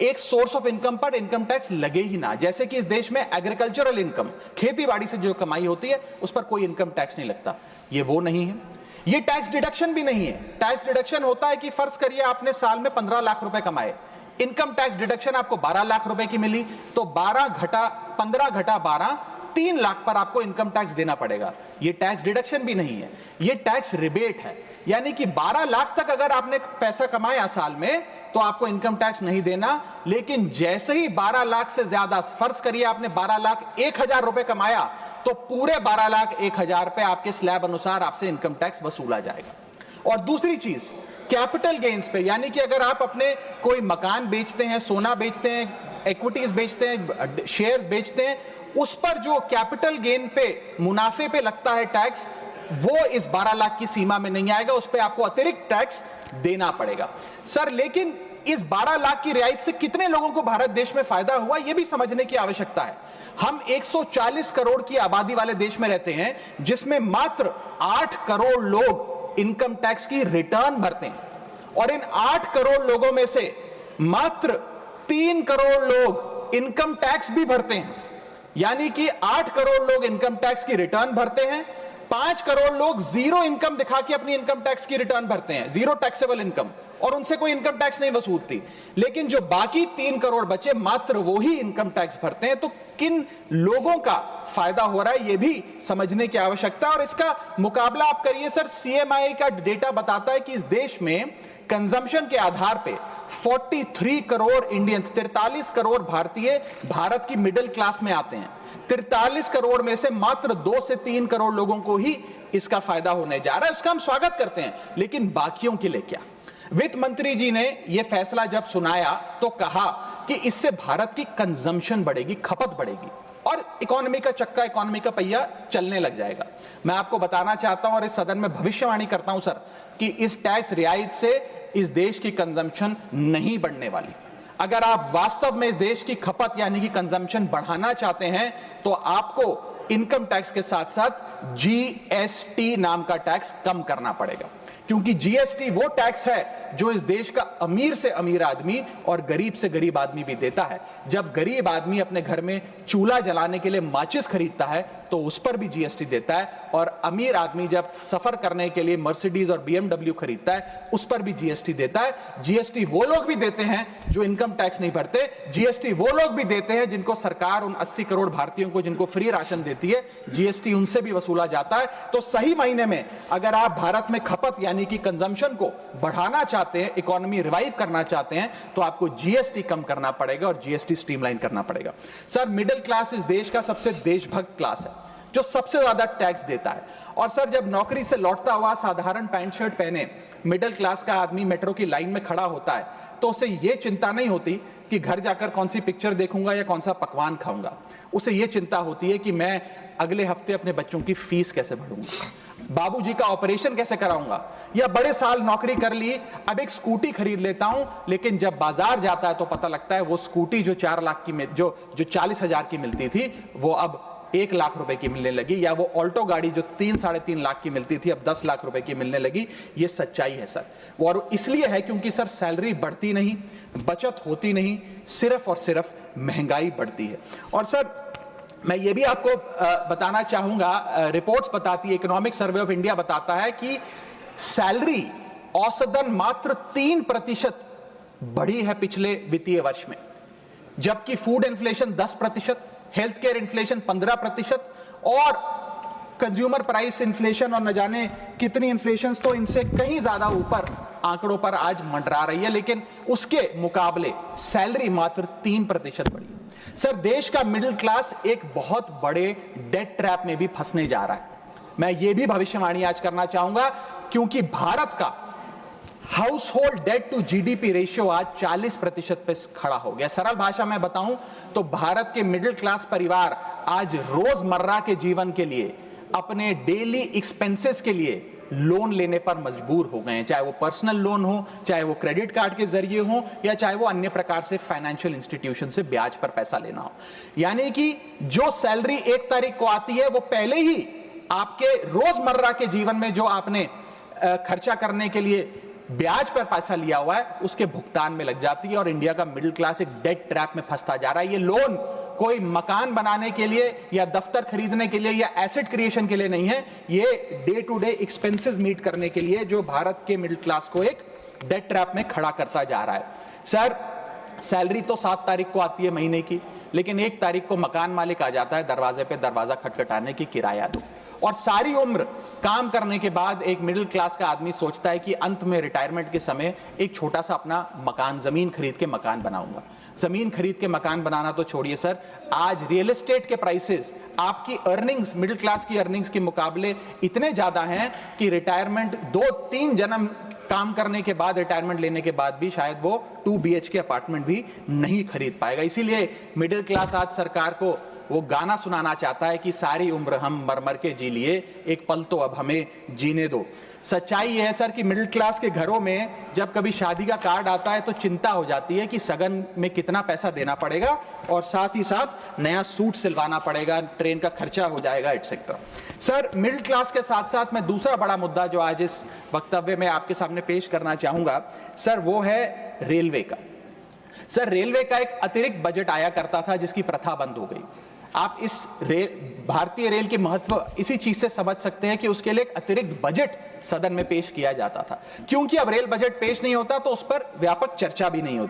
एक source of income पर income tax लगे ही ना, जैसे कि इस देश में एग्रीकल्चरल इनकम, खेती बाड़ी से जो कमाई होती है उस पर कोई इनकम टैक्स नहीं लगता। ये वो नहीं है। ये टैक्स डिडक्शन भी नहीं है। टैक्स डिडक्शन होता है कि फर्ज करिए आपने साल में 15 लाख रुपए कमाए, इनकम टैक्स डिडक्शन आपको 12 लाख रुपए की मिली, तो 15 घटा 12, 3 लाख पर आपको इनकम टैक्स देना पड़ेगा। ये टैक्स डिडक्शन भी नहीं है, ये टैक्स रिबेट है। यानी कि 12 लाख तक अगर आपने पैसा कमाया साल में तो आपको इनकम टैक्स नहीं देना, लेकिन जैसे ही 12 लाख से ज्यादा, फर्ज करिए आपने 12 लाख 1,000 रुपए कमाया, तो पूरे 12 लाख 1,000 पे आपके स्लैब अनुसार आपसे इनकम टैक्स वसूला जाएगा। और दूसरी चीज, कैपिटल गेन्स पे, यानी कि अगर आप अपने कोई मकान बेचते हैं, सोना बेचते हैं, इक्विटीज बेचते हैं, शेयर्स बेचते हैं, उस पर जो कैपिटल गेन पे, मुनाफे पे लगता है टैक्स, वो इस 12 लाख की सीमा में नहीं आएगा, उस पे आपको अतिरिक्त टैक्स देना पड़ेगा। सर, लेकिन इस 12 लाख की रियायत से कितने लोगों को भारत देश में फायदा हुआ, यह भी समझने की आवश्यकता है। हम 140 करोड़ की आबादी वाले देश में रहते हैं, जिसमें मात्र 8 करोड़ लोग इनकम टैक्स की रिटर्न भरते हैं, और इन 8 करोड़ लोगों में से मात्र 3 करोड़ लोग इनकम टैक्स भी भरते हैं। यानी कि 8 करोड़ लोग इनकम टैक्स की रिटर्न भरते हैं, 5 करोड़ लोग जीरो इनकम दिखा के अपनी इनकम टैक्स की रिटर्न भरते हैं, जीरो टैक्सेबल इनकम, और उनसे कोई इनकम टैक्स नहीं वसूलती। लेकिन जो बाकी 3 करोड़ बचे, मात्र वो ही इनकम टैक्स भरते हैं। तो किन लोगों का फायदा हो रहा है, यह भी समझने की आवश्यकता है। और इसका मुकाबला आप करिए सर, सीएमआई का डेटा बताता है कि इस देश में कंजम्पशन के आधार पे 43 करोड़ इंडियन, 43 करोड़ भारतीय भारत की मिडिल क्लास में आते हैं। 43 करोड़ में से मात्र 2 से 3 करोड़ लोगों को ही इसका फायदा होने जा रहा है। उसका हम स्वागत करते हैं, लेकिन बाकियों के लिए क्या? वित्त मंत्री जी ने यह फैसला जब सुनाया तो कहा कि इससे भारत की कंजम्पशन बढ़ेगी, खपत बढ़ेगी, और इकोनॉमी का चक्का, इकोनॉमी का पहिया चलने लग जाएगा। मैं आपको बताना चाहता हूं और इस सदन में भविष्यवाणी करता हूं सर, कि इस टैक्स रियायत से इस देश की कंजम्पशन नहीं बढ़ने वाली। अगर आप वास्तव में इस देश की खपत यानी कि कंजम्पशन बढ़ाना चाहते हैं, तो आपको इनकम टैक्स के साथ साथ जीएसटी नाम का टैक्स कम करना पड़ेगा, क्योंकि जीएसटी वो टैक्स है जो इस देश का अमीर से अमीर आदमी और गरीब से गरीब आदमी भी देता है। जब गरीब आदमी अपने घर में चूल्हा जलाने के लिए माचिस खरीदता है तो उस पर भी जीएसटी देता है, और अमीर आदमी जब सफर करने के लिए मर्सिडीज और बीएमडब्ल्यू खरीदता है उस पर भी जीएसटी देता है। जीएसटी वो लोग भी देते हैं जो इनकम टैक्स नहीं भरते, जीएसटी वो लोग भी देते हैं जिनको सरकार, उन 80 करोड़ भारतीयों को जिनको फ्री राशन देती है, जीएसटी उनसे भी वसूला जाता है। तो सही मायने में अगर आप भारत में खपत यानी कि कंजम्पशन को बढ़ाना चाहते हैं, इकोनॉमी रिवाइव करना चाहते हैं, तो आपको जीएसटी कम करना पड़ेगा और जीएसटी स्ट्रीमलाइन करना पड़ेगा। सर, मिडिल क्लास इस देश का सबसे देशभक्त क्लास है, जो सबसे ज्यादा टैक्स देता है। और सर, जब नौकरी से लौटता हुआ साधारण पैंट शर्ट पहने मिडिल क्लास का आदमी मेट्रो की लाइन में खड़ा होता है, तो उसे यह चिंता नहीं होती कि घर जाकर कौन सी पिक्चर देखूंगा या कौन सा पकवान खाऊंगा। उसे यह चिंता होती है कि मैं अगले हफ्ते अपने बच्चों की फीस कैसे भरूंगा, बाबूजी का ऑपरेशन कैसे कराऊंगा, या बड़े साल नौकरी कर ली, अब एक स्कूटी खरीद लेता हूं, लेकिन जब बाजार जाता है तो पता लगता है वो स्कूटी जो 4 लाख की जो 40,000 की मिलती थी वो अब 1 लाख रुपए की मिलने लगी, या वो ऑल्टो गाड़ी जो 3-3.5 लाख की मिलती थी अब 10 लाख रुपए की मिलने लगी। ये सच्चाई है सर, और इसलिए है क्योंकि सर सैलरी बढ़ती नहीं, बचत होती नहीं, सिर्फ और सिर्फ महंगाई बढ़ती है। और सर, मैं ये भी आपको बताना चाहूंगा, रिपोर्ट्स बताती है, इकोनॉमिक सर्वे ऑफ इंडिया बताता है कि सैलरी औसतन मात्र 3% बढ़ी है पिछले वित्तीय वर्ष में, जबकि food inflation 10%, health care inflation 15%, और कंज्यूमर प्राइस इन्फ्लेशन और न जाने कितनी इन्फ्लेशन तो इनसे कहीं ज्यादा ऊपर आंकड़ों पर आज मंडरा रही है, लेकिन उसके मुकाबले सैलरी मात्र 3% बढ़ी है। सर, देश का मिडिल क्लास एक बहुत बड़े डेट ट्रैप में भी फंसने जा रहा है। मैं ये भी भविष्यवाणी आज करना चाहूंगा, क्योंकि भारत का household debt to GDP ratio आज 40% पे खड़ा हो गया। सरल भाषा में बताऊं तो भारत के मिडिल क्लास परिवार आज रोजमर्रा के जीवन के लिए, अपने डेली एक्सपेंसेस के लिए लोन लेने पर मजबूर हो गए हैं, चाहे वो पर्सनल लोन हो, चाहे वो क्रेडिट कार्ड के जरिए हो, या चाहे वो अन्य प्रकार से फाइनेंशियल इंस्टीट्यूशन से ब्याज पर पैसा लेना हो। यानी कि जो सैलरी 1 तारीख को आती है वो पहले ही आपके रोजमर्रा के जीवन में जो आपने खर्चा करने के लिए ब्याज पर पैसा लिया हुआ है उसके भुगतान में लग जाती है और इंडिया का मिडिल क्लास एक डेट ट्रैप में फंसता जा रहा है। ये लोन कोई मकान बनाने के लिए या दफ्तर खरीदने के लिए या एसेट क्रिएशन के लिए नहीं है, ये day to day expenses meet करने के लिए जो भारत के मिडिल क्लास को एक डेट ट्रैप में खड़ा करता जा रहा है। सर, सैलरी तो 7 तारीख को आती है महीने की, लेकिन 1 तारीख को मकान मालिक आ जाता है दरवाजे पे दरवाजा खटखटाने की किराया दो। और सारी उम्र काम करने के बाद एक मिडिल क्लास का आदमी सोचता है कि अंत में रिटायरमेंट के समय एक छोटा सा अपना मकान, जमीन खरीद के मकान बनाऊंगा। जमीन खरीद के मकान बनाना तो छोड़िए सर, आज रियल एस्टेट के प्राइसेस आपकी अर्निंग्स, मिडिल क्लास की अर्निंग्स के मुकाबले इतने ज्यादा हैं कि रिटायरमेंट 2-3 जन्म काम करने के बाद, रिटायरमेंट लेने के बाद भी शायद वो 2 BHK अपार्टमेंट भी नहीं खरीद पाएगा। इसीलिए मिडिल क्लास आज सरकार को वो गाना सुनाना चाहता है कि सारी उम्र हम मर मर के जी लिए, एक पल तो अब हमें जीने दो। सच्चाई यह है सर कि मिडिल क्लास के घरों में जब कभी शादी का कार्ड आता है तो चिंता हो जाती है कि सगन में कितना पैसा देना पड़ेगा और साथ ही साथ नया सूट सिलवाना पड़ेगा, ट्रेन का खर्चा हो जाएगा, एटसेट्रा। सर, मिडिल क्लास के साथ साथ मैं दूसरा बड़ा मुद्दा जो आज इस वक्तव्य में आपके सामने पेश करना चाहूंगा सर, वो है रेलवे का। सर, रेलवे का एक अतिरिक्त बजट आया करता था जिसकी प्रथा बंद हो गई। आप इस भारतीय रेल के महत्व इसी चीज से समझ सकते हैं कि उसके लिए एक अतिरिक्त बजट सदन में पेश किया जाता था, क्योंकि अब रेल बजट पेश नहीं होता तो उस पर व्यापक चर्चा भी नहीं होती।